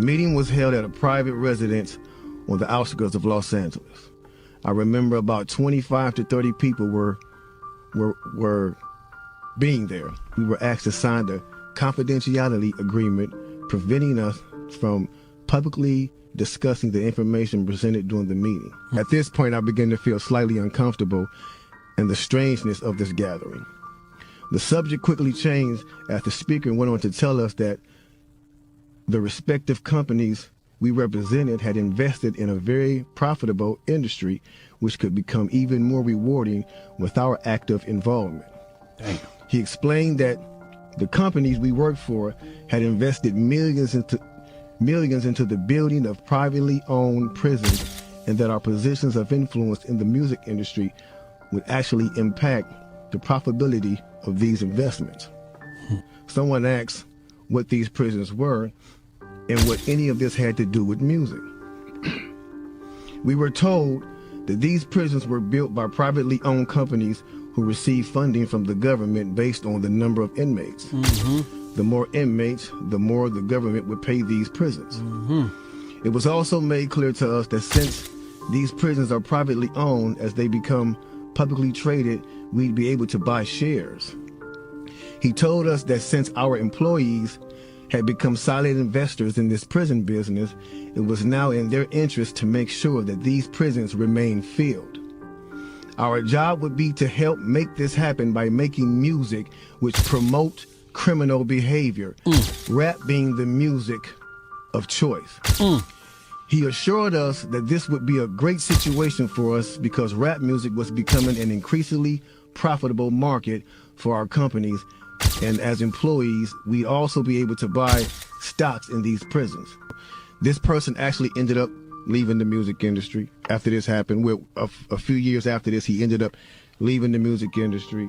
meeting was held at a private residence on the outskirts of Los Angeles. I remember about 25 to 30 people were being there. We were asked to sign the confidentiality agreement preventing us from publicly discussing the information presented during the meeting. At this point, I began to feel slightly uncomfortable in the strangeness of this gathering. The subject quickly changed as the speaker went on to tell us that the respective companies we represented had invested in a very profitable industry which could become even more rewarding with our active involvement. Damn. He explained that the companies we worked for had invested millions into the building of privately owned prisons, and that our positions of influence in the music industry would actually impact the profitability of these investments. Someone asked what these prisons were and what any of this had to do with music. We were told that these prisons were built by privately owned companies who received funding from the government based on the number of inmates. The more inmates, the more the government would pay these prisons. It was also made clear to us that since these prisons are privately owned, as they become publicly traded, we'd be able to buy shares. He told us that since our employees had become silent investors in this prison business, it was now in their interest to make sure that these prisons remain filled. Our job would be to help make this happen by making music which promote criminal behavior, rap being the music of choice. He assured us that this would be a great situation for us because rap music was becoming an increasingly profitable market for our companies, and as employees, we'd also be able to buy stocks in these prisons. This person actually ended up leaving the music industry after this happened. A few years after this, he ended up leaving the music industry.